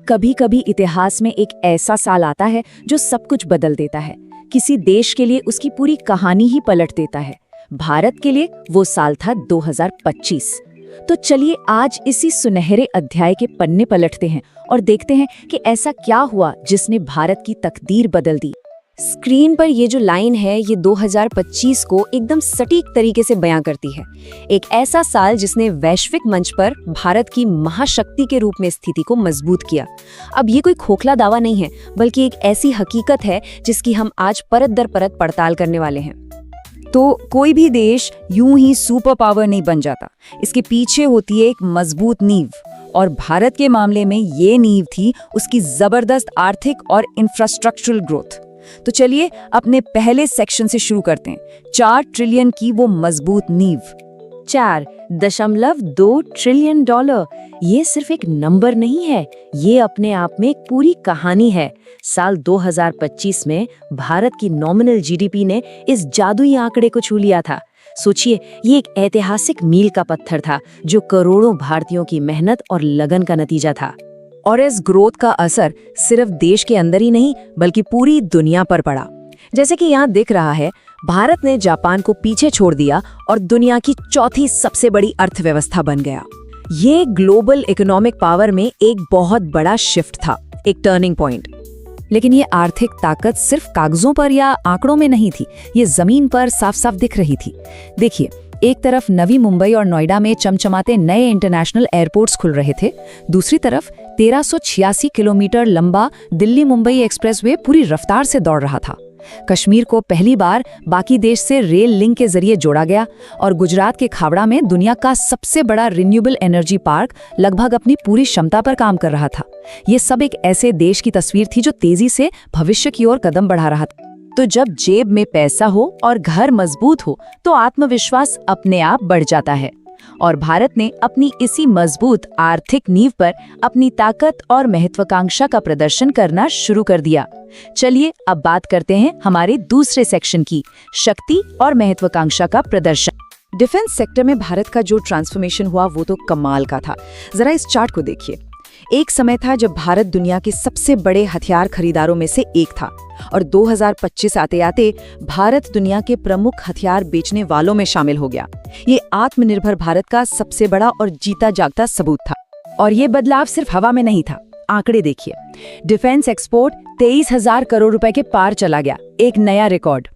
कभी कभी इतिहास में एक ऐसा साल आता है जो सब कुछ बदल देता है। किसी देश के लिए उसकी पूरी कहानी ही पलट देता है। भारत के लिए वो साल था 2025। तो चलिए आज इसी सुनहरे अध्याय के पन्ने पलटते हैं और देखते हैं कि ऐसा क्या हुआ जिसने भारत की तकदीर बदल दी। स्क्रीन पर ये जो लाइन है ये 2025 को एकदम सटीक तरीके से बयां करती है। एक ऐसा साल जिसने वैश्विक मंच पर भारत की महाशक्ति के रूप में स्थिति को मजबूत किया। अब ये कोई खोखला दावा नहीं है, बल्कि एक ऐसी हकीकत है जिसकी हम आज परत दर परत पड़ताल करने वाले हैं। तो कोई भी देश यूं ही सुपर पावर नहीं बन जाता। इसके पीछे होती है एक मजबूत नींव, और भारत के मामले में ये नींव थी उसकी जबरदस्त आर्थिक और इंफ्रास्ट्रक्चरल ग्रोथ। तो चलिए अपने पहले सेक्शन से शुरू करते हैं, 4 ट्रिलियन की वो मजबूत नींव। 4.2 ट्रिलियन डॉलर, ये सिर्फ एक नंबर नहीं है, ये अपने आप में एक पूरी कहानी है। साल 2025 में भारत की नॉमिनल जीडीपी ने इस जादुई आंकड़े को छू लिया था। सोचिए, ये एक ऐतिहासिक मील का पत्थर था जो करोड़ों भारतीयों की मेहनत और लगन का नतीजा था। और इस ग्रोथ का असर सिर्फ देश के अंदर ही नहीं बल्कि पूरी दुनिया पर पड़ा। जैसे कि यहाँ दिख रहा है, भारत ने जापान को पीछे छोड़ दिया और दुनिया की चौथी सबसे बड़ी अर्थव्यवस्था बन गया। ये ग्लोबल इकोनॉमिक पावर में एक बहुत बड़ा शिफ्ट था, एक टर्निंग पॉइंट। लेकिन ये आर्थिक ताकत सिर्फ कागजों पर या आंकड़ों में नहीं थी, ये जमीन पर साफ साफ दिख रही थी। देखिए, एक तरफ नवी मुंबई और नोएडा में चमचमाते नए इंटरनेशनल एयरपोर्ट्स खुल रहे थे, दूसरी तरफ 1386 किलोमीटर लंबा दिल्ली मुंबई एक्सप्रेसवे पूरी रफ्तार से दौड़ रहा था। कश्मीर को पहली बार बाकी देश से रेल लिंक के जरिए जोड़ा गया और गुजरात के खावड़ा में दुनिया का सबसे बड़ा रिन्यूएबल एनर्जी पार्क लगभग अपनी पूरी क्षमता पर काम कर रहा था। ये सब एक ऐसे देश की तस्वीर थी जो तेजी से भविष्य की ओर कदम बढ़ा रहा था। तो जब जेब में पैसा हो और घर मजबूत हो तो आत्मविश्वास अपने आप बढ़ जाता है, और भारत ने अपनी इसी मजबूत आर्थिक नींव पर अपनी ताकत और महत्वाकांक्षा का प्रदर्शन करना शुरू कर दिया। चलिए अब बात करते हैं हमारे दूसरे सेक्शन की, शक्ति और महत्वाकांक्षा का प्रदर्शन। डिफेंस सेक्टर में भारत का जो ट्रांसफॉर्मेशन हुआ वो तो कमाल का था। जरा इस चार्ट को देखिए। एक समय था जब भारत दुनिया के सबसे बड़े हथियार खरीदारों में से एक था, और 2025 आते आते भारत दुनिया के प्रमुख हथियार बेचने वालों में शामिल हो गया। ये आत्मनिर्भर भारत का सबसे बड़ा और जीता जागता सबूत था। और ये बदलाव सिर्फ हवा में नहीं था। आंकड़े देखिए, डिफेंस एक्सपोर्ट 23,000 करोड़ रुपए के पार चला गया, एक नया रिकॉर्ड।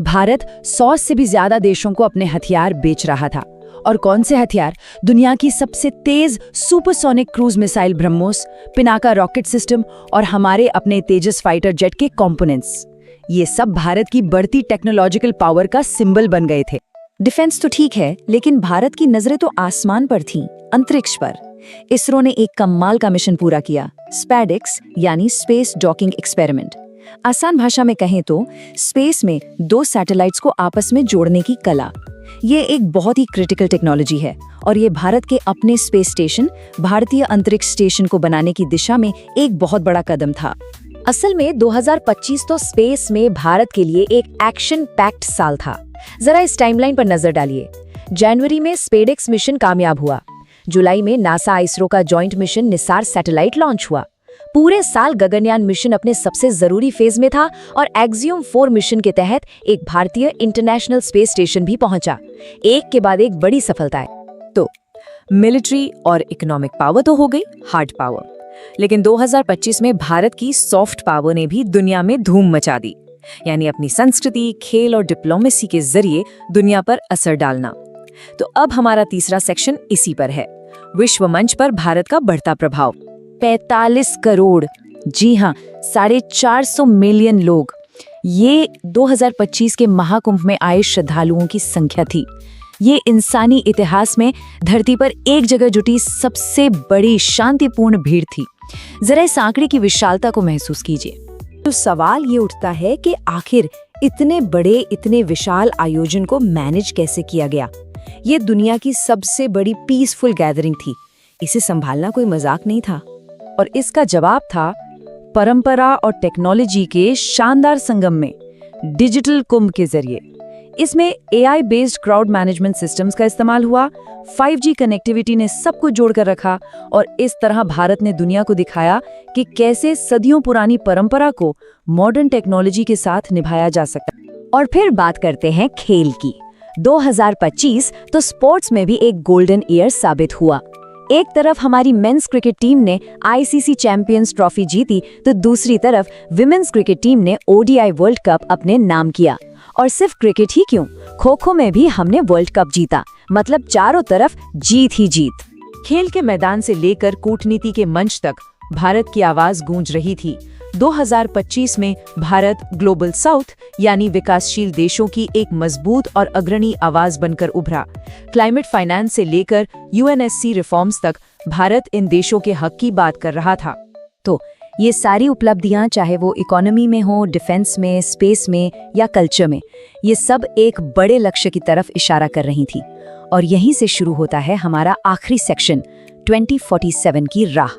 भारत 100 से भी ज्यादा देशों को अपने हथियार बेच रहा था। और कौन से हथियार? दुनिया की सबसे तेज supersonic cruise missile BrahMos, Pinaka rocket system और हमारे अपने तेजस फाइटर जेट के कंपोनेंट्स। ये सब भारत की बढ़ती टेक्नोलॉजिकल पावर का सिंबल बन गए थे। डिफेंस तो ठीक है, लेकिन भारत की नजरें तो आसमान पर थीं, अंतरिक्ष पर। इसरो ने एक कमाल का मिशन पूरा किया, स्पैडेक्स यानी स्पेस डॉकिंग एक्सपेरिमेंट। आसान भाषा में कहें तो स्पेस में 2 सैटेलाइट्स को आपस में जोड़ने की कला। ये एक बहुत ही क्रिटिकल टेक्नोलॉजी है, और ये भारत के अपने स्पेस स्टेशन, भारतीय अंतरिक्ष स्टेशन को बनाने की दिशा में एक बहुत बड़ा कदम था। असल में 2025 तो स्पेस में भारत के लिए एक एक्शन पैक्ड साल था। जरा इस टाइमलाइन पर नजर डालिए। जनवरी में स्पेडेक्स मिशन कामयाब हुआ। जुलाई में नासा इसरो का joint mission Nisar satellite launch हुआ। पूरे साल गगनयान मिशन अपने सबसे जरूरी फेज में था, और एक्सियम 4 मिशन के तहत एक भारतीय इंटरनेशनल स्पेस स्टेशन भी पहुंचा। एक के बाद एक बड़ी सफलताएं। तो मिलिट्री और इकोनॉमिक पावर तो हो गई, हार्ड पावर। लेकिन 2025 में भारत की सॉफ्ट पावर ने भी दुनिया में धूम मचा दी, यानी अपनी संस्कृति, खेल और डिप्लोमेसी के जरिए दुनिया पर असर डालना। तो अब हमारा तीसरा सेक्शन इसी पर है, विश्व मंच पर भारत का बढ़ता प्रभाव। 45 करोड़, जी हाँ, 450 मिलियन लोग, ये 2025 के महाकुंभ में आए श्रद्धालुओं की संख्या थी। ये इंसानी इतिहास में धरती पर एक जगह जुटी सबसे बड़ी शांतिपूर्ण भीड़ थी। जरा इस आंकड़े की विशालता को महसूस कीजिए। तो सवाल ये उठता है कि आखिर इतने बड़े, इतने विशाल आयोजन को मैनेज कैसे किया गया? ये दुनिया की सबसे बड़ी पीसफुल गैदरिंग थी, इसे संभालना कोई मजाक नहीं था। और इसका जवाब था परंपरा और टेक्नोलॉजी के शानदार संगम में, डिजिटल कुंभ के जरिए। इसमें AI based crowd management systems का इस्तेमाल हुआ, 5G कनेक्टिविटी ने सबको जोड़कर रखा और इस तरह भारत ने दुनिया को दिखाया कि कैसे सदियों पुरानी परंपरा को मॉडर्न टेक्नोलॉजी के साथ निभाया जा सकता है। और फिर बात करते हैं खेल की। 2025 तो स्पोर्ट्स में भी एक गोल्डन ईयर साबित हुआ। एक तरफ हमारी मेंस क्रिकेट टीम ने ICC चैंपियंस ट्रॉफी जीती, तो दूसरी तरफ विमेंस क्रिकेट टीम ने ODI वर्ल्ड कप अपने नाम किया। और सिर्फ क्रिकेट ही क्यों, खो-खो में भी हमने वर्ल्ड कप जीता। मतलब चारों तरफ जीत ही जीत। खेल के मैदान से लेकर कूटनीति के मंच तक भारत की आवाज गूंज रही थी। 2025 में भारत ग्लोबल साउथ यानी विकासशील देशों की एक मजबूत और अग्रणी आवाज बनकर उभरा। क्लाइमेट फाइनेंस से लेकर UNSC रिफॉर्म्स तक भारत इन देशों के हक की बात कर रहा था। तो ये सारी उपलब्धियां, चाहे वो इकोनॉमी में हो, डिफेंस में, स्पेस में या कल्चर में, ये सब एक बड़े लक्ष्य की तरफ इशारा कर रही थी। और यहीं से शुरू होता है हमारा आखिरी सेक्शन, 2047 की राह।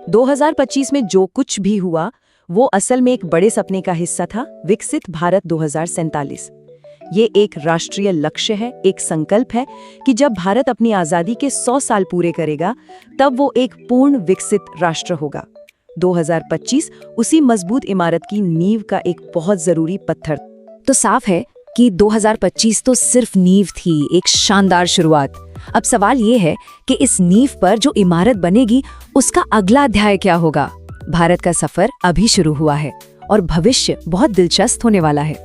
2025 में जो कुछ भी हुआ वो असल में एक बड़े सपने का हिस्सा था, विकसित भारत 2047। ये एक राष्ट्रीय लक्ष्य है, एक संकल्प है कि जब भारत अपनी आज़ादी के 100 साल पूरे करेगा तब वो एक पूर्ण विकसित राष्ट्र होगा। 2025 उसी मजबूत इमारत की नींव का एक बहुत जरूरी पत्थर। तो साफ है कि 2025 तो सिर्फ नींव थी, एक शानदार शुरुआत। अब सवाल ये है कि इस नींव पर जो इमारत बनेगी उसका अगला अध्याय क्या होगा। भारत का सफर अभी शुरू हुआ है और भविष्य बहुत दिलचस्प होने वाला है।